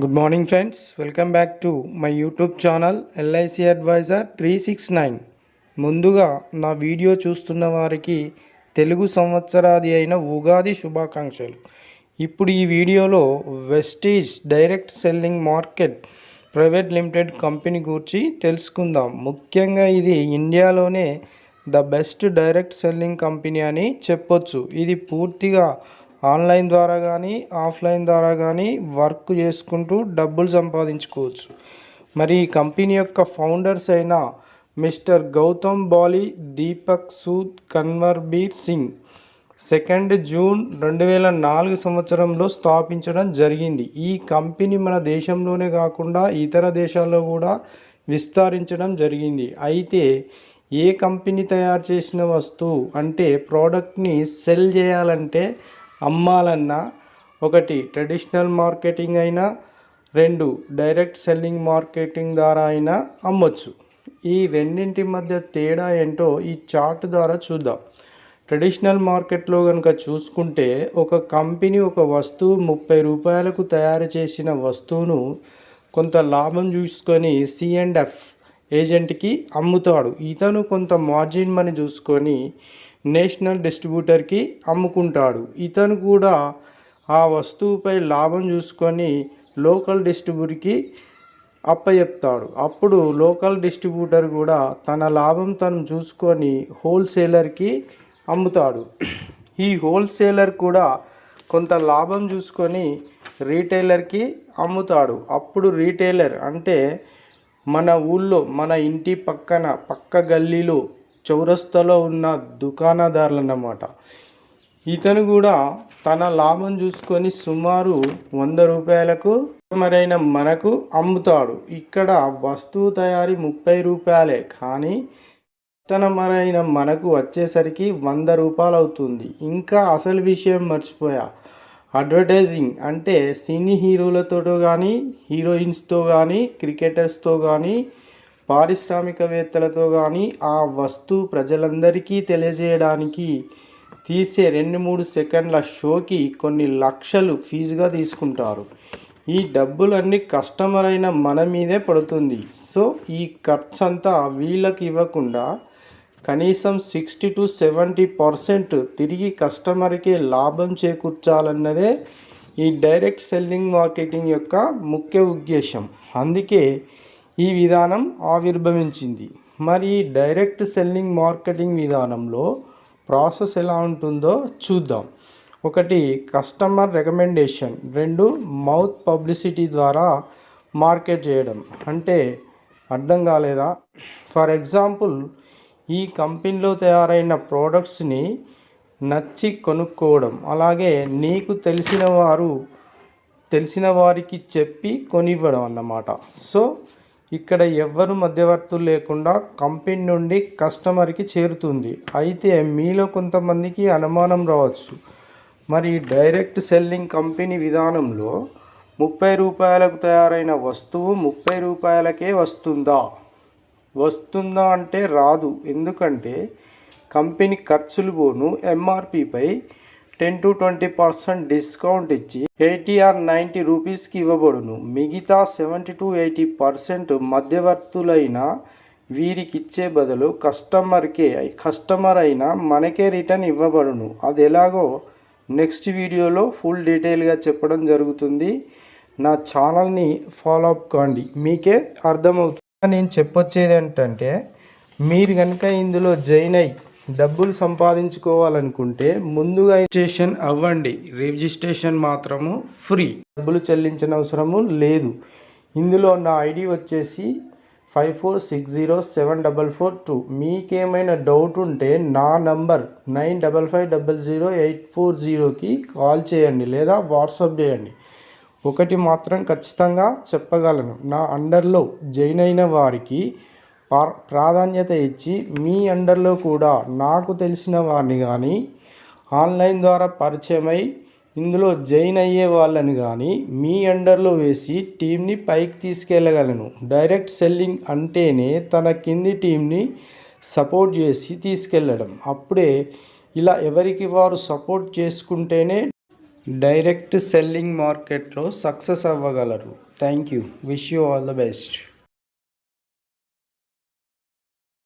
Good morning friends, welcome back to my YouTube channel LIC advisor 369. ముందుగా నా video చూస్తున్న వారికి తెలుగు సంవత్సరాది అయిన ఉగాది శుభాకాంక్షలు. ఇప్పుడు ఈ వీడియోలో Vestige direct selling market private limited company గురించి తెలుసుకుందాం. ముఖ్యంగా ఇది ఇండియాలోనే the best direct selling company అని చెప్పొచ్చు. ఇది పూర్తిగా ఆన్లైన్ ద్వారా కానీ ఆఫ్లైన్ ద్వారా కానీ వర్క్ చేసుకుంటూ డబ్బులు సంపాదించుకోవచ్చు. మరి ఈ కంపెనీ యొక్క ఫౌండర్స్ అయిన మిస్టర్ గౌతమ్ బాలి, దీపక్ సూద్, కన్వర్బీర్ సింగ్ 2 జూన్ 2004 సంవత్సరంలో స్థాపించడం జరిగింది. ఈ కంపెనీ మన దేశంలోనే కాకుండా ఇతర దేశాల్లో కూడా విస్తరించడం జరిగింది. అయితే ఏ కంపెనీ తయారు చేసిన వస్తువు అంటే ప్రోడక్ట్ని సెల్ చేయాలంటే, అమ్మాలన్నా, ఒకటి ట్రెడిషనల్ మార్కెటింగ్ అయినా, 2 డైరెక్ట్ సెల్లింగ్ మార్కెటింగ్ ద్వారా అయినా అమ్మొచ్చు. ఈ రెండింటి మధ్య తేడా ఏంటో ఈ చార్ట్ ద్వారా చూద్దాం. ట్రెడిషనల్ మార్కెట్లో కనుక చూసుకుంటే, ఒక కంపెనీ ఒక వస్తువు 30 రూపాయలకు తయారు చేసిన వస్తువును కొంత లాభం చూసుకొని C&F ఏజెంట్కి అమ్ముతాడు. ఇతను కొంత మార్జిన్ మనీ చూసుకొని నేషనల్ డిస్ట్రిబ్యూటర్కి అమ్ముకుంటాడు. ఇతను కూడా ఆ వస్తువుపై లాభం చూసుకొని లోకల్ డిస్ట్రిబ్యూటర్కి అప్పచెప్తాడు. అప్పుడు లోకల్ డిస్ట్రిబ్యూటర్ కూడా తన లాభం తను చూసుకొని హోల్సేలర్కి అమ్ముతాడు. ఈ హోల్సేలర్ కూడా కొంత లాభం చూసుకొని రీటైలర్కి అమ్ముతాడు. అప్పుడు రీటైలర్ అంటే మన ఊళ్ళో, మన ఇంటి పక్క గల్లీలో, చౌరస్తాలో ఉన్న దుకాణదారులు అన్నమాట. ఇతను కూడా తన లాభం చూసుకొని సుమారు 100 రూపాయలకు మరైన మనకు అమ్ముతాడు. ఇక్కడ వస్తువు తయారీ 30 రూపాయలే, కానీ మరైన మనకు వచ్చేసరికి 100 రూపాయలు అవుతుంది. ఇంకా అసలు విషయం మర్చిపోయా. అడ్వర్టైజింగ్ అంటే సినీ హీరోలతో కానీ, హీరోయిన్స్తో కానీ, క్రికెటర్స్తో కానీ, పారిశ్రామికవేత్తలతో కానీ ఆ వస్తువు ప్రజలందరికీ తెలియజేయడానికి తీసే 2-3 సెకండ్ల షోకి కొన్ని లక్షలు ఫీజుగా తీసుకుంటారు. ఈ డబ్బులన్నీ కస్టమర్ అయిన మన మీదే పడుతుంది. సో ఈ ఖర్చు అంతా వీళ్ళకి ఇవ్వకుండా కనీసం 60-70% తిరిగి కస్టమర్కే లాభం చేకూర్చాలన్నదే ఈ డైరెక్ట్ సెల్లింగ్ మార్కెటింగ్ యొక్క ముఖ్య ఉద్దేశం. అందుకే ఈ విధానం ఆవిర్భవించింది. మరి డైరెక్ట్ సెల్లింగ్ మార్కెటింగ్ విధానంలో ప్రాసెస్ ఎలా ఉంటుందో చూద్దాం. 1 కస్టమర్ రికమెండేషన్, 2 మౌత్ పబ్లిసిటీ ద్వారా మార్కెట్ చేయడం. అంటే అర్థం కాలేదా? ఫర్ ఎగ్జాంపుల్, ఈ కంపెనీలో తయారైన ప్రోడక్ట్స్ని నచ్చి కొనుక్కోవడం, అలాగే నీకు తెలిసిన వారికి చెప్పి కొనివ్వడం అన్నమాట. సో ఇక్కడ ఎవ్వరు మధ్యవర్తులు లేకుండా కంపెనీ నుండి కస్టమర్కి చేరుతుంది. అయితే మీలో కొంతమందికి అనుమానం రావచ్చు, మరి డైరెక్ట్ సెల్లింగ్ కంపెనీ విధానంలో 30 రూపాయలకు తయారైన వస్తువు 30 రూపాయలకే వస్తుందా అంటే రాదు. ఎందుకంటే కంపెనీ ఖర్చులు పోను MRPపై 10-20% డిస్కౌంట్ ఇచ్చి 80-90 రూపీస్కి ఇవ్వబడును. మిగతా 70-80% మధ్యవర్తులైన వీరికి ఇచ్చే బదులు కస్టమర్ అయినా మనకే రిటర్న్ ఇవ్వబడును. అది ఎలాగో నెక్స్ట్ వీడియోలో ఫుల్ డీటెయిల్గా చెప్పడం జరుగుతుంది. నా ఛానల్ని ఫాలో అప్ కాండి, మీకే అర్థమవుతుంది. నేను చెప్పొచ్చేది ఏంటంటే, మీరు కనుక ఇందులో జాయిన్ అయ్యి డబ్బులు సంపాదించుకోవాలనుకుంటే ముందుగా రిజిస్ట్రేషన్ అవ్వండి. రిజిస్ట్రేషన్ మాత్రము ఫ్రీ, డబ్బులు చెల్లించిన అవసరము లేదు. ఇందులో నా ఐడి వచ్చేసి 54607442. మీకేమైనా డౌట్ ఉంటే నా నంబర్ 95500840కి కాల్ చేయండి లేదా వాట్సాప్ చేయండి. ఒకటి మాత్రం ఖచ్చితంగా చెప్పగలను, నా అండర్లో జాయిన్ అయిన వారికి ప్రాధాన్యత ఇచ్చి మీ అండర్లో కూడా నాకు తెలిసిన వారిని కానీ, ఆన్లైన్ ద్వారా పరిచయమై ఇందులో జాయిన్ అయ్యే వాళ్ళని కానీ మీ అండర్లో వేసి టీంని పైకి తీసుకెళ్ళగలను. డైరెక్ట్ సెల్లింగ్ అంటేనే తన కింది టీంని సపోర్ట్ చేసి తీసుకెళ్ళడం. అప్పుడే ఇలా ఎవరికి వారు సపోర్ట్ చేసుకుంటేనే డైరెక్ట్ సెల్లింగ్ మార్కెట్లో సక్సెస్ అవ్వగలరు. Thank you. Wish you all the best.